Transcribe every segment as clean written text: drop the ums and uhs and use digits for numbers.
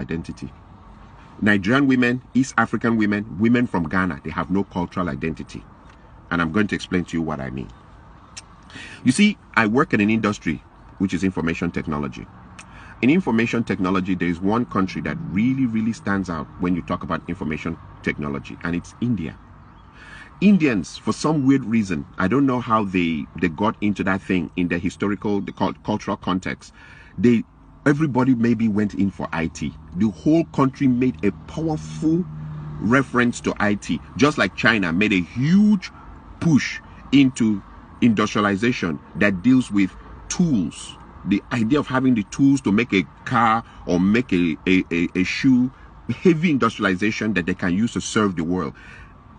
identity. Nigerian women, East African women, women from Ghana, they have no cultural identity. And I'm going to explain to you what I mean. You see, I work in an industry which is information technology. In information technology, there is one country that really stands out when you talk about information technology, and it's India. Indians, for some weird reason, I don't know how they got into that thing in the historical, the cultural context. Everybody maybe went in for IT. The whole country made a powerful reference to IT, just like China made a huge push into industrialization that deals with tools. The idea of having the tools to make a car or make a shoe, heavy industrialization that they can use to serve the world.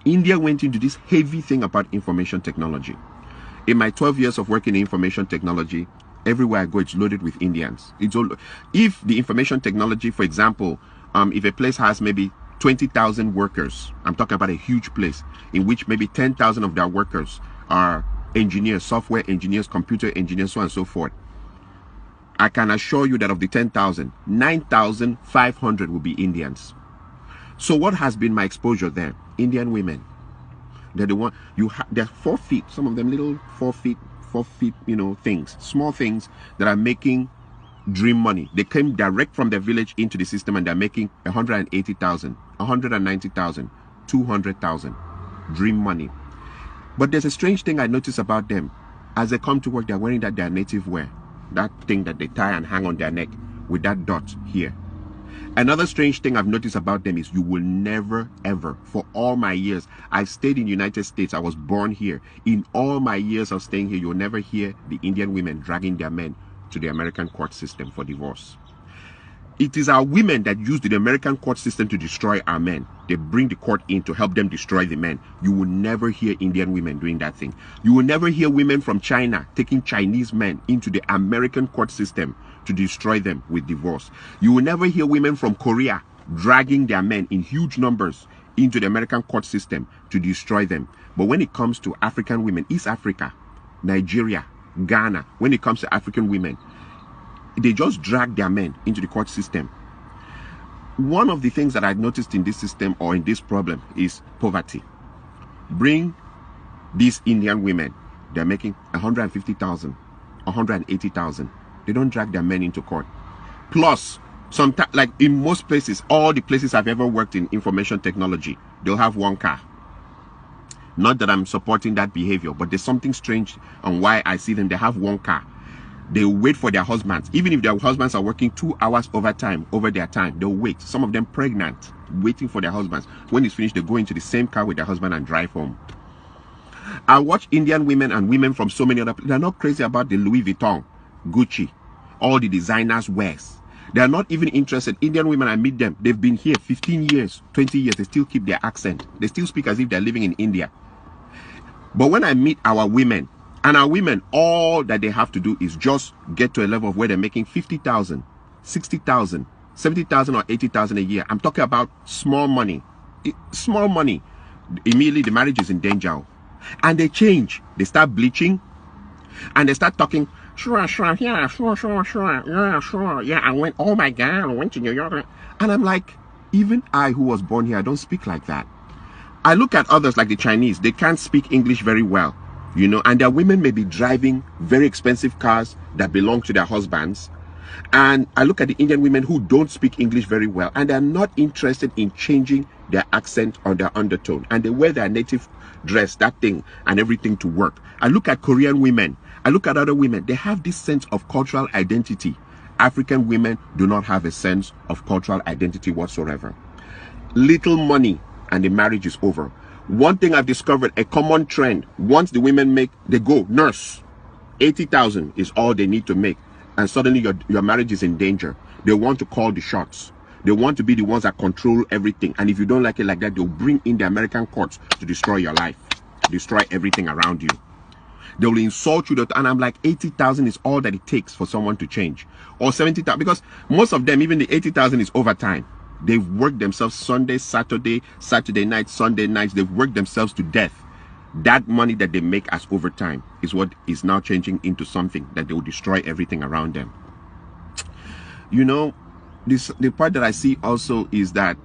India went into this heavy thing about information technology. In my 12 years of working in information technology, everywhere I go, it's loaded with Indians. If the information technology, for example, if a place has maybe 20,000 workers, I'm talking about a huge place, in which maybe 10,000 of their workers are engineers, software engineers, computer engineers, so on and so forth. I can assure you that of the 10,000, 9,500 will be Indians. So what has been my exposure there? Indian women. They're the one, they're 4 feet, some of them little 4 feet, things, small things that are making dream money. They came direct from their village into the system and they're making 180,000, 190,000, 200,000 dream money. But there's a strange thing I notice about them. As they come to work, they're wearing their native wear. That thing that they tie and hang on their neck with that dot here. Another strange thing I've noticed about them is you will never ever, for all my years, I've stayed in the United States, I was born here. In all my years of staying here, you'll never hear the Indian women dragging their men to the American court system for divorce. It is our women that use the American court system to destroy our men. They bring the court in to help them destroy the men. You will never hear Indian women doing that thing. You will never hear women from China taking Chinese men into the American court system to destroy them with divorce. You will never hear women from Korea dragging their men in huge numbers into the American court system to destroy them. But when it comes to African women, East Africa, Nigeria, Ghana, when it comes to African women, they just drag their men into the court system. One of the things that I've noticed in this system or in this problem is poverty. Bring these Indian women, they're making 150,000, 180,000. They don't drag their men into court. Plus, sometimes, like in most places, all the places I've ever worked in information technology, they'll have one car. Not that I'm supporting that behavior, but there's something strange on why I see them. They have one car. They wait for their husbands. Even if their husbands are working 2 hours overtime, over their time, they'll wait. Some of them pregnant, waiting for their husbands. When it's finished, they go into the same car with their husband and drive home. I watch Indian women and women from so many other places. They're not crazy about the Louis Vuitton, Gucci, all the designers wears. They're not even interested. Indian women, I meet them. They've been here 15 years, 20 years. They still keep their accent. They still speak as if they're living in India. But when I meet our women, and our women, all that they have to do is just get to a level of where they're making 50,000, 60,000, 70,000 or 80,000 a year. I'm talking about small money. Small money. Immediately the marriage is in danger. And they change. They start bleaching. And they start talking, sure, yeah, sure. Yeah, I went, oh my God, I went to New York. And I'm like, even I who was born here, I don't speak like that. I look at others like the Chinese. They can't speak English very well. And their women may be driving very expensive cars that belong to their husbands. And I look at the Indian women who don't speak English very well, and they're not interested in changing their accent or their undertone. And they wear their native dress, that thing, and everything to work. I look at Korean women. I look at other women. They have this sense of cultural identity. African women do not have a sense of cultural identity whatsoever. Little money, and the marriage is over. One thing I've discovered, a common trend, once the women make, they go, nurse, 80,000 is all they need to make. And suddenly your marriage is in danger. They want to call the shots. They want to be the ones that control everything. And if you don't like it like that, they'll bring in the American courts to destroy your life, destroy everything around you. They will insult you. And I'm like, 80,000 is all that it takes for someone to change. Or 70,000, because most of them, even the 80,000 is overtime. They've worked themselves Sunday, Saturday, Saturday night, Sunday nights. They've worked themselves to death. That money that they make as overtime is what is now changing into something that they will destroy everything around them. the part that I see also is that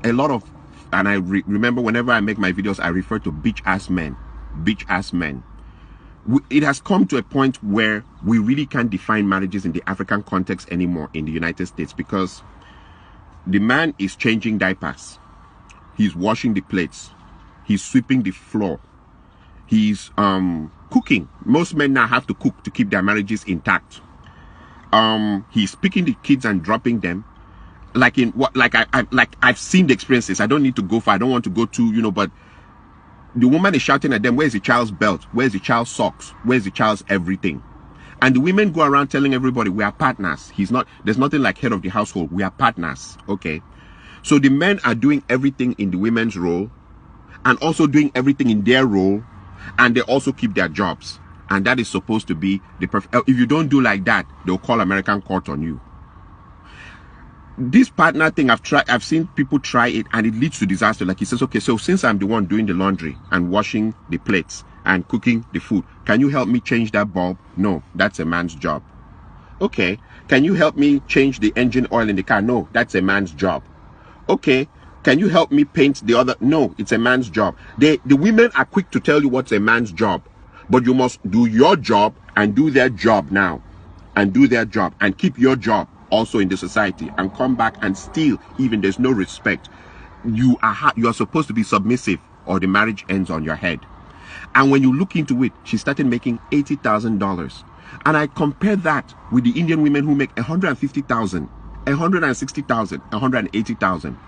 a lot of, and I remember whenever I make my videos, I refer to bitch ass men. It has come to a point where we really can't define marriages in the African context anymore in the United States, because the man is changing diapers, he's washing the plates, he's sweeping the floor, he's cooking. Most men now have to cook to keep their marriages intact. He's picking the kids and dropping them. Like in what, like I've seen the experiences. I don't need to go far. I don't want to go to, but the woman is shouting at them, where's the child's belt? Where's the child's socks? Where's the child's everything? And the women go around telling everybody, we are partners. There's nothing like head of the household. We are partners. Okay. So the men are doing everything in the women's role and also doing everything in their role, and they also keep their jobs. And that is supposed to be the perfect. If you don't do like that, they'll call American court on you. This partner thing, I've seen people try it, and it leads to disaster. Like he says, okay, so since I'm the one doing the laundry and washing the plates and cooking the food, can you help me change that bulb? No, that's a man's job. Okay, can you help me change the engine oil in the car? No, that's a man's job. Okay, can you help me paint the other? No, it's a man's job. The women are quick to tell you what's a man's job, but you must do your job and do their job now, and do their job and keep your job also in the society, and come back and still, even there's no respect, you are supposed to be submissive, or the marriage ends on your head. And when you look into it, she started making $80,000, and I compare that with the Indian women who make 150,000, 160,000, 180,000.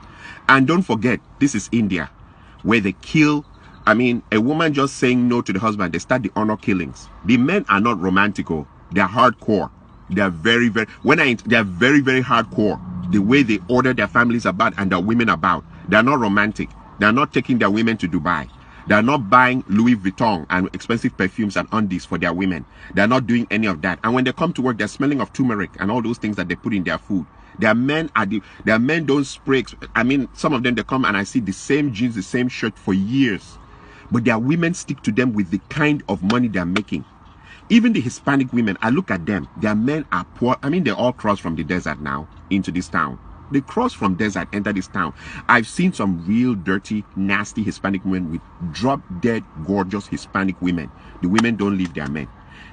And don't forget, this is India, where they kill. I mean, a woman just saying no to the husband, they start the honor killings. The men are not romantical, they're hardcore. They are very, very, they are very, very hardcore. The way they order their families about and their women about. They are not romantic. They are not taking their women to Dubai. They are not buying Louis Vuitton and expensive perfumes and undies for their women. They are not doing any of that. And when they come to work, they're smelling of turmeric and all those things that they put in their food. Their men don't spray. I mean, some of them, they come and I see the same jeans, the same shirt for years. But their women stick to them with the kind of money they're making. Even the Hispanic women, I look at them, their men are poor. I mean, they all cross from the desert now into this town. They cross from desert, enter this town. I've seen some real dirty, nasty Hispanic women with drop-dead, gorgeous Hispanic women. The women don't leave their men.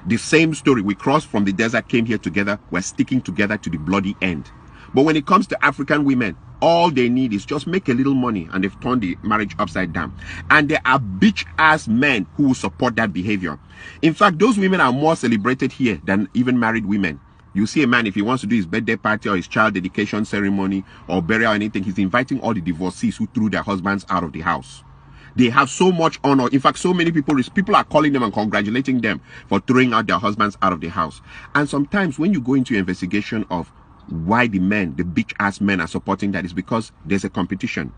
The same story, we crossed from the desert, came here together, we're sticking together to the bloody end. But when it comes to African women, all they need is just make a little money, and they've turned the marriage upside down. And there are bitch-ass men who will support that behavior. In fact, those women are more celebrated here than even married women. You see a man, if he wants to do his birthday party or his child dedication ceremony or burial or anything, he's inviting all the divorcees who threw their husbands out of the house. They have so much honor. In fact, so many people are calling them and congratulating them for throwing out their husbands out of the house. And sometimes when you go into investigation of why the bitch-ass men are supporting that, is because there's a competition.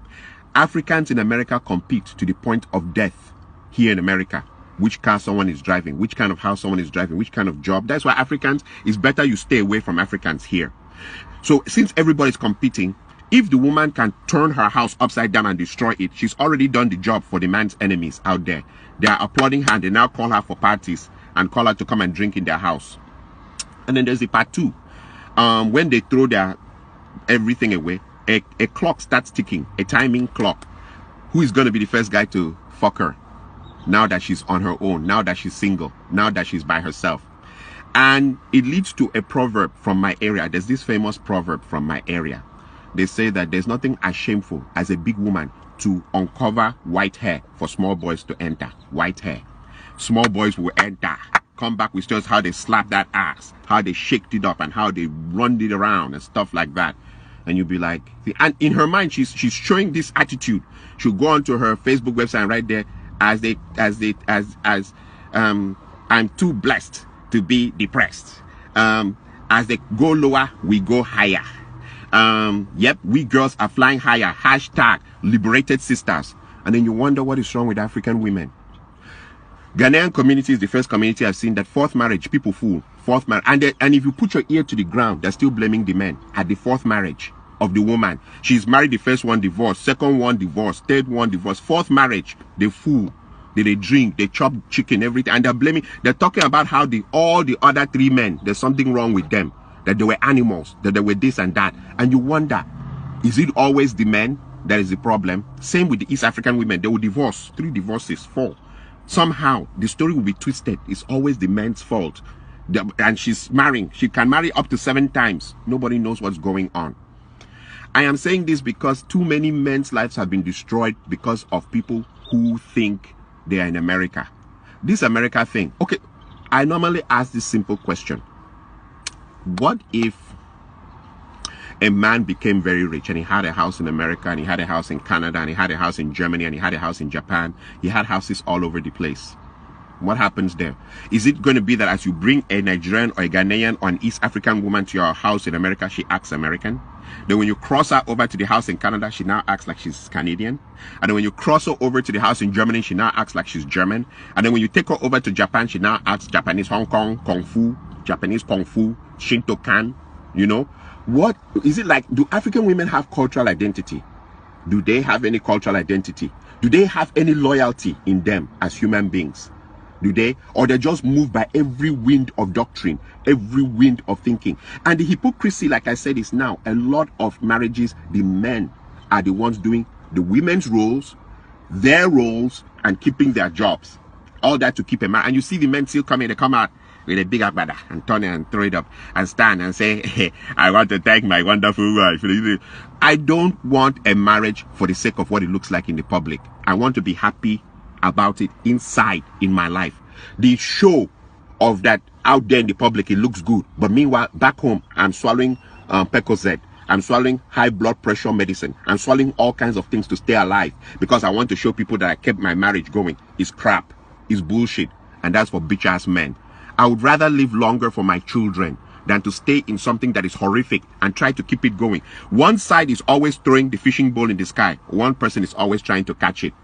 Africans in America compete to the point of death here in America. Which car someone is driving, which kind of house someone is driving, which kind of job. That's why Africans, it's better you stay away from Africans here. So since everybody's competing, if the woman can turn her house upside down and destroy it, she's already done the job for the man's enemies out there. They are applauding her. They now call her for parties and call her to come and drink in their house. And then there's the part two. When they throw their everything away, a clock starts ticking, a timing clock. Who is going to be the first guy to fuck her? Now that she's on her own, now that she's single, now that she's by herself. And it leads to a proverb from my area. There's this famous proverb from my area. They say that there's nothing as shameful as a big woman to uncover white hair for small boys to enter. White hair. Small boys will enter, come back with stories how they slap that ass, how they shaked it up and how they run it around and stuff like that. And you'll be like, and in her mind, she's showing this attitude. She'll go onto her Facebook website and right there, I'm too blessed to be depressed. As they go lower, we go higher. Yep, we girls are flying higher. Hashtag liberated sisters. And then you wonder what is wrong with African women. Ghanaian community is the first community I've seen that fourth marriage, people fool. Fourth marriage. And if you put your ear to the ground, they're still blaming the men at the fourth marriage of the woman. She's married, the first one divorced, second one divorced, third one divorced, fourth marriage, they fool. They drink, they chop chicken, everything, and they're talking about how all the other three men, there's something wrong with them. that they were animals, that they were this and that. And you wonder, is it always the men that is the problem? Same with the East African women. They will divorce, 3 divorces, 4. Somehow, the story will be twisted. It's always the men's fault. And she's marrying. She can marry up to 7 times. Nobody knows what's going on. I am saying this because too many men's lives have been destroyed because of people who think they are in America. This America thing. Okay, I normally ask this simple question. What if a man became very rich and he had a house in America and he had a house in Canada and he had a house in Germany and he had a house in Japan? He had houses all over the place. What happens there? Is it going to be that as you bring a Nigerian or a Ghanaian or an East African woman to your house in America, she acts American? Then when you cross her over to the house in Canada, she now acts like she's Canadian. And then when you cross her over to the house in Germany, she now acts like she's German. And then when you take her over to Japan, she now acts Japanese Hong Kong, Kung Fu, Japanese Kung Fu, Shinto-kan, you know? What is it like? Do African women have cultural identity? Do they have any cultural identity? Do they have any loyalty in them as human beings? Do they? Or they're just moved by every wind of doctrine, every wind of thinking. And the hypocrisy, like I said, is now a lot of marriages, the men are the ones doing the women's roles, their roles, and keeping their jobs. All that to keep a man. And you see the men still coming, they come out with a big agbada and turn it and throw it up and stand and say, hey, I want to thank my wonderful wife. I don't want a marriage for the sake of what it looks like in the public. I want to be happy about it inside in my life. The show of that out there in the public, it looks good, but meanwhile back home I'm swallowing Percocet, I'm swallowing high blood pressure medicine, I'm swallowing all kinds of things to stay alive because I want to show people that I kept my marriage going. It's crap, it's bullshit, and that's for bitch ass men. I would rather live longer for my children than to stay in something that is horrific and try to keep it going. One side is always throwing the fishing bowl in the sky, one person is always trying to catch it.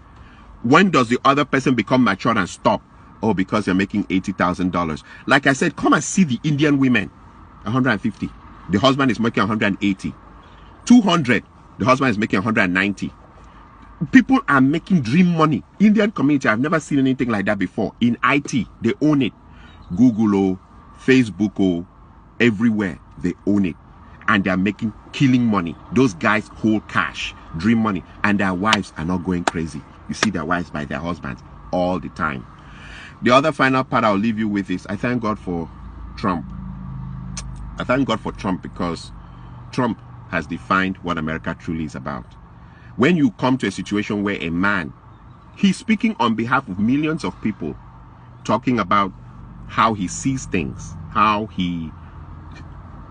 When does the other person become mature and stop? Oh, because they're making $80,000. Like I said, come and see the Indian women. 150. The husband is making 180. 200. The husband is making 190. People are making dream money. Indian community, I've never seen anything like that before. In IT, they own it. Google, Facebook, everywhere, they own it. And they're making killing money. Those guys hold cash, dream money, and their wives are not going crazy. You see their wives by their husbands all the time. The other final part I'll leave you with is I thank God for Trump. I thank God for Trump because Trump has defined what America truly is about. When you come to a situation where a man, he's speaking on behalf of millions of people, talking about how he sees things, how he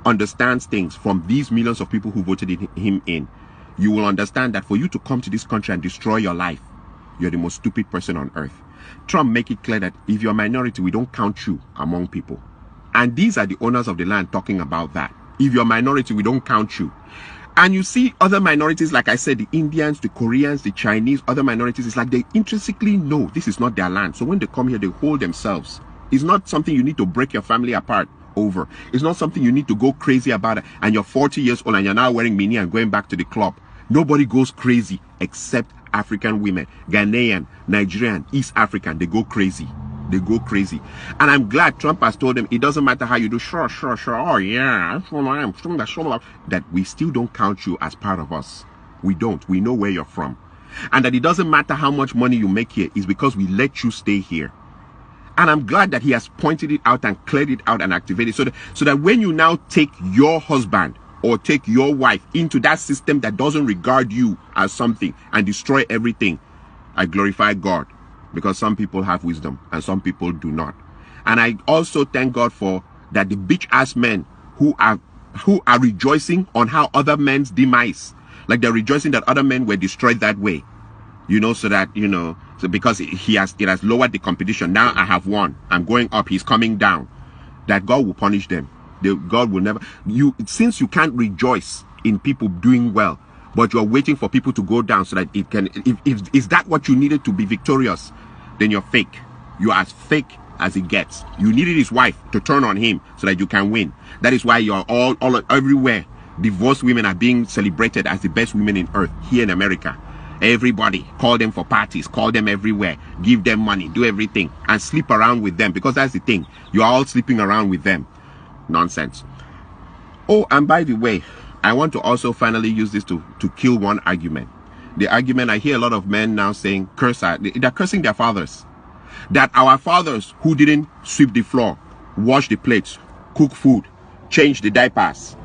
understands things from these millions of people who voted him in, you will understand that for you to come to this country and destroy your life, you're the most stupid person on earth. Trump make it clear that if you're a minority, we don't count you among people. And these are the owners of the land talking about that. If you're a minority, we don't count you. And you see other minorities, like I said, the Indians, the Koreans, the Chinese, other minorities, it's like they intrinsically know this is not their land. So when they come here, they hold themselves. It's not something you need to break your family apart over. It's not something you need to go crazy about. And you're 40 years old and you're now wearing mini and going back to the club. Nobody goes crazy except African women, Ghanaian, Nigerian, East African. They go crazy. They go crazy. And I'm glad Trump has told them it doesn't matter how you do. Sure. Oh yeah, that we still don't count you as part of us. We don't. We know where you're from. And that it doesn't matter how much money you make here, is because we let you stay here. And I'm glad that he has pointed it out and cleared it out and activated so that when you now take your husband or take your wife into that system that doesn't regard you as something and destroy everything, I glorify God, because some people have wisdom and some people do not. And I also thank God for that the bitch ass men who are rejoicing on how other men's demise, like they're rejoicing that other men were destroyed that way, you know, so that, you know, so because it has lowered the competition. Now I have won. I'm going up. He's coming down. That God will punish them. God will never. Since you can't rejoice in people doing well, but you're waiting for people to go down so that it can. If is that what you needed to be victorious, then you're fake. You're as fake as it gets. You needed his wife to turn on him so that you can win. That is why you're all everywhere. Divorced women are being celebrated as the best women in earth here in America. Everybody call them for parties, call them everywhere, give them money, do everything, and sleep around with them, because that's the thing. You're all sleeping around with them. Nonsense. Oh, and by the way, I want to also finally use this to kill one argument. The argument, I hear a lot of men now saying, they're cursing their fathers. That our fathers who didn't sweep the floor, wash the plates, cook food, change the diapers,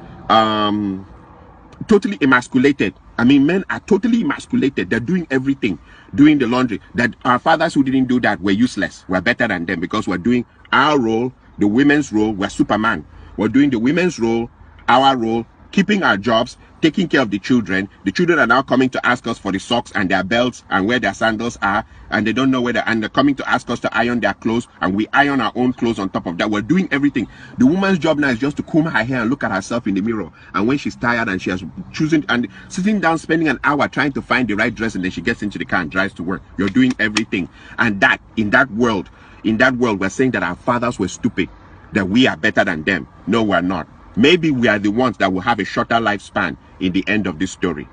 totally emasculated. I mean, men are totally emasculated. They're doing everything, doing the laundry. That our fathers who didn't do that were useless. We're better than them because we're doing our role, the women's role. We're Superman. We're doing the women's role, our role, keeping our jobs, taking care of the children. The children are now coming to ask us for the socks and their belts and where their sandals are, and they don't know where and they're coming to ask us to iron their clothes, and we iron our own clothes on top of that. We're doing everything. The woman's job now is just to comb her hair and look at herself in the mirror, and when she's tired and she has choosing and sitting down spending an hour trying to find the right dress, and then she gets into the car and drives to work. You're doing everything. And that in that world we're saying that our fathers were stupid, that we are better than them. No, we're not. Maybe we are the ones that will have a shorter lifespan in the end of this story.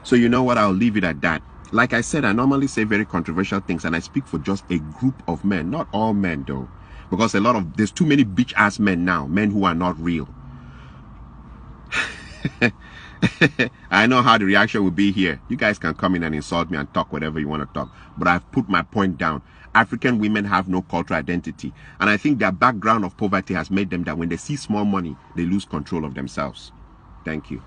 So you know what, I'll leave it at that. Like I said, I normally say very controversial things, and I speak for just a group of men, not all men though, because there's too many bitch ass men now, men who are not real. I know how the reaction will be here. You guys can come in and insult me and talk whatever you want to talk, but I've put my point down. African women have no cultural identity, and I think their background of poverty has made them that when they see small money, they lose control of themselves. Thank you.